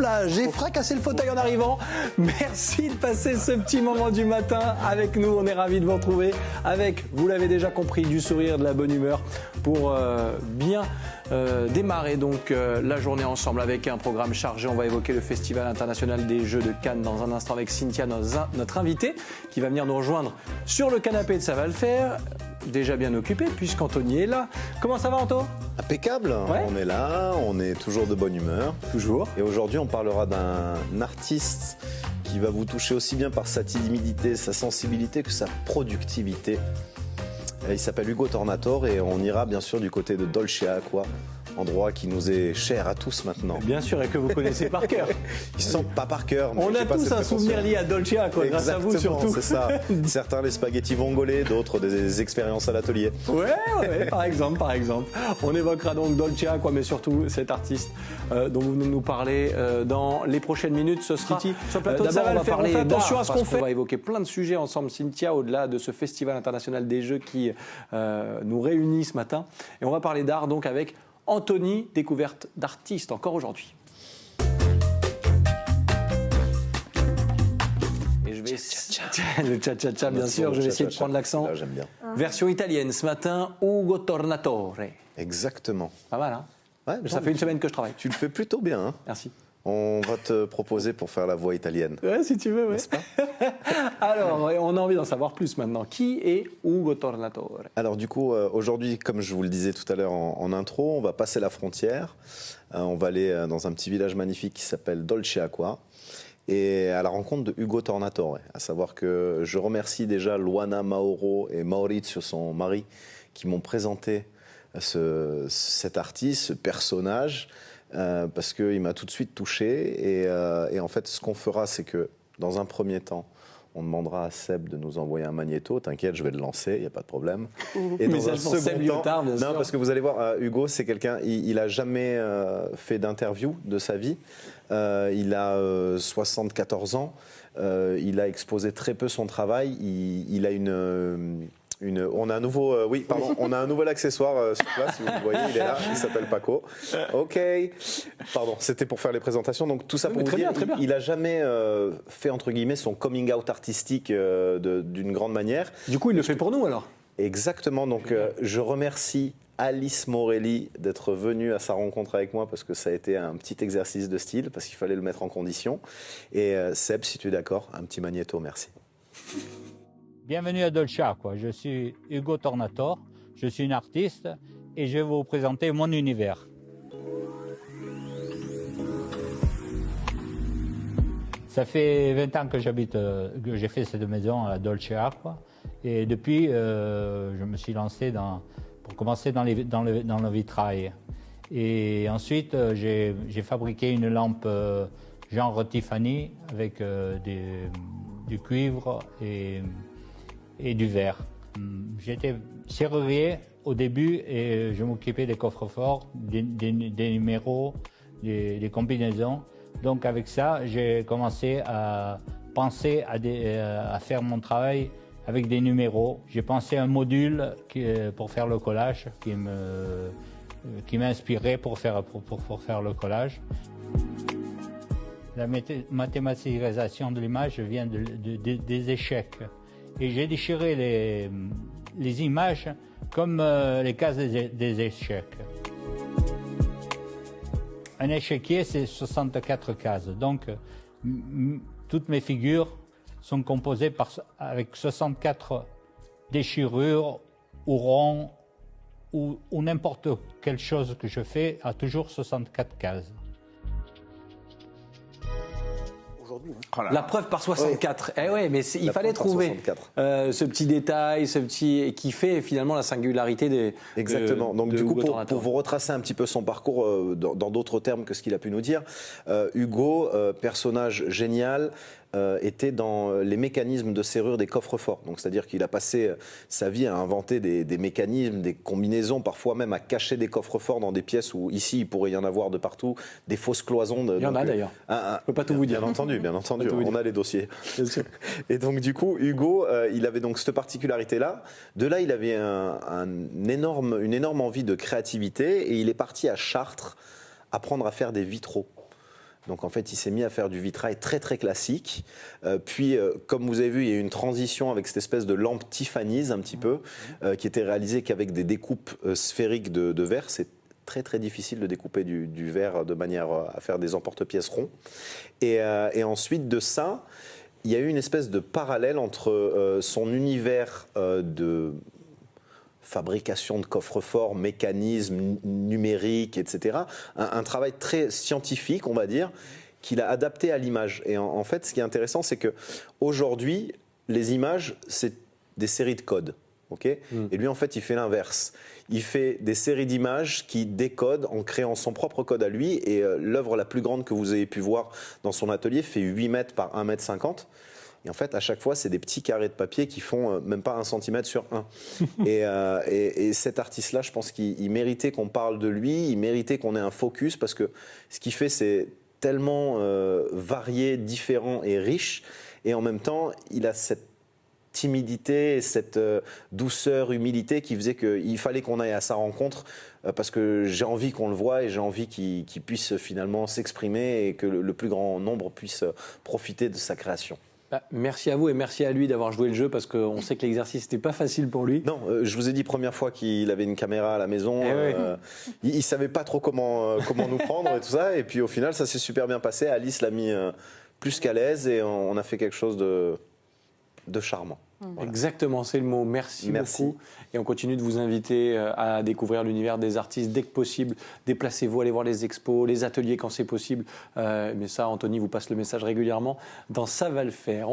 là, j'ai fracassé le fauteuil en arrivant. Merci de passer ce petit moment du matin avec nous. On est ravis de vous retrouver avec, vous l'avez déjà compris, du sourire, de la bonne humeur pour bien démarrer donc la journée ensemble avec un programme chargé. On va évoquer le Festival international des Jeux de Cannes dans un instant avec Cynthia, notre invitée, qui va venir nous rejoindre sur le canapé de Ça va le faire. Déjà bien occupé puisqu'Anthony est là. Comment ça va, Anto? Impeccable, ouais. On est là, on est toujours de bonne humeur. Toujours. Et aujourd'hui on parlera d'un artiste qui va vous toucher aussi bien par sa timidité, sa sensibilité que sa productivité. Il s'appelle Ugo Tornatore et on ira bien sûr du côté de Dolce Acqua, endroit qui nous est cher à tous maintenant. Bien sûr, et que vous connaissez par cœur. Ils sont pas par cœur. On a tous un souvenir lié à Dolce Acqua, grâce à vous surtout. C'est ça. Certains les spaghettis vongolais, d'autres des expériences à l'atelier. Ouais, par exemple. On évoquera donc Dolce Acqua, mais surtout cet artiste dont vous venez de nous parler dans les prochaines minutes. Ce sera sur le plateau de Ça va le faire. On fait attention à ce qu'on fait. On va évoquer plein de sujets ensemble, Cynthia, au-delà de ce Festival international des Jeux qui nous réunit ce matin. Et on va parler d'art donc avec Anthony, découverte d'artistes encore aujourd'hui. Et je vais le cha-cha-cha, bien sûr, je vais essayer de prendre l'accent. J'aime bien. Version italienne ce matin, Ugo Tornatore. Exactement. Pas mal, hein? Ouais, ça fait une semaine que je travaille. Tu le fais plutôt bien. Hein. Merci. On va te proposer pour faire la voix italienne. Ouais, si tu veux, ouais. N'est-ce pas? Alors, on a envie d'en savoir plus maintenant. Qui est Ugo Tornatore? Alors du coup, aujourd'hui, comme je vous le disais tout à l'heure en intro, on va passer la frontière. On va aller dans un petit village magnifique qui s'appelle Dolce Acqua. Et à la rencontre de Ugo Tornatore. À savoir que je remercie déjà Luana Mauro et Maurizio, son mari, qui m'ont présenté cet artiste, ce personnage, parce qu'il m'a tout de suite touché. Et en fait, ce qu'on fera, c'est que dans un premier temps, on demandera à Seb de nous envoyer un magnéto. T'inquiète, je vais le lancer, il n'y a pas de problème. Et dans un second temps, non, parce que vous allez voir, Ugo, c'est quelqu'un, il n'a jamais fait d'interview de sa vie. Il a 74 ans. Il a exposé très peu son travail. Il a on a un nouveau, on a un nouvel accessoire sur place, si vous le voyez, il est là, il s'appelle Paco. Ok, pardon, c'était pour faire les présentations. Donc tout ça pour vous dire, il a jamais fait entre guillemets son coming out artistique d'une grande manière. Du coup, il le fait pour nous alors. Exactement. Donc je remercie Alice Morelli d'être venue à sa rencontre avec moi parce que ça a été un petit exercice de style parce qu'il fallait le mettre en condition. Et Seb, si tu es d'accord, un petit magnéto, merci. Bienvenue à Dolce Acqua, je suis Ugo Tornatore, je suis une artiste et je vais vous présenter mon univers. Ça fait 20 ans que que j'ai fait cette maison à Dolce Acqua et depuis je me suis lancé pour commencer dans le vitrail. Et ensuite j'ai fabriqué une lampe genre Tiffany avec du cuivre et du verre. J'étais serrurier au début et je m'occupais des coffres-forts, des numéros, des combinaisons. Donc avec ça, j'ai commencé à penser à faire mon travail avec des numéros. J'ai pensé à un module pour faire le collage qui m'a inspiré pour faire le collage. La mathématisation de l'image vient des échecs. Et j'ai déchiré les images comme les cases des échecs. Un échiquier, c'est 64 cases. Donc, toutes mes figures sont composées avec 64 déchirures ou ronds ou n'importe quelle chose que je fais a toujours 64 cases. La preuve par 64. Oui. Eh ouais, mais il fallait trouver ce petit détail, qui fait finalement la singularité des. Exactement. Donc du coup, pour vous retracer un petit peu son parcours dans d'autres termes que ce qu'il a pu nous dire, Ugo, personnage génial. Était dans les mécanismes de serrure des coffres-forts. Donc, c'est-à-dire qu'il a passé sa vie à inventer des mécanismes, des combinaisons, parfois même à cacher des coffres-forts dans des pièces où ici, il pourrait y en avoir de partout, des fausses cloisons. Il y en a d'ailleurs. Je ne peux pas tout vous dire. Bien entendu, on a les dossiers. Et donc, du coup, Ugo, il avait donc cette particularité-là. De là, il avait une énorme envie de créativité et il est parti à Chartres apprendre à faire des vitraux. Donc en fait, il s'est mis à faire du vitrail très très classique. Puis, comme vous avez vu, il y a eu une transition avec cette espèce de lampe Tiffany's un petit peu, qui était réalisée qu'avec des découpes sphériques de verre. C'est très très difficile de découper du verre de manière à faire des emporte-pièces ronds. Et ensuite de ça, il y a eu une espèce de parallèle entre son univers de fabrication de coffres-forts, mécanismes numériques, etc. Un travail très scientifique, on va dire, qu'il a adapté à l'image. Et en fait, ce qui est intéressant, c'est qu'aujourd'hui, les images, c'est des séries de codes. Okay, et lui, en fait, il fait l'inverse. Il fait des séries d'images qui décodent en créant son propre code à lui. Et l'œuvre la plus grande que vous avez pu voir dans son atelier fait 8 mètres par 1 mètre 50. Et en fait, à chaque fois, c'est des petits carrés de papier qui font même pas 1 centimètre sur 1. et cet artiste-là, je pense qu'il méritait qu'on parle de lui, il méritait qu'on ait un focus, parce que ce qu'il fait, c'est tellement varié, différent et riche. Et en même temps, il a cette timidité, cette douceur, humilité qui faisait qu'il fallait qu'on aille à sa rencontre parce que j'ai envie qu'on le voie et j'ai envie qu'il puisse finalement s'exprimer et que le plus grand nombre puisse profiter de sa création. Merci à vous et merci à lui d'avoir joué le jeu parce qu'on sait que l'exercice n'était pas facile pour lui. Non, je vous ai dit première fois qu'il avait une caméra à la maison, il ne savait pas trop comment nous prendre et tout ça, et puis au final ça s'est super bien passé. Alice l'a mis plus qu'à l'aise et on a fait quelque chose de charmant. Voilà. Exactement, c'est le mot. Merci beaucoup. Et on continue de vous inviter à découvrir l'univers des artistes dès que possible. Déplacez-vous, allez voir les expos, les ateliers quand c'est possible. Mais ça, Anthony vous passe le message régulièrement. Dans Ça va le faire.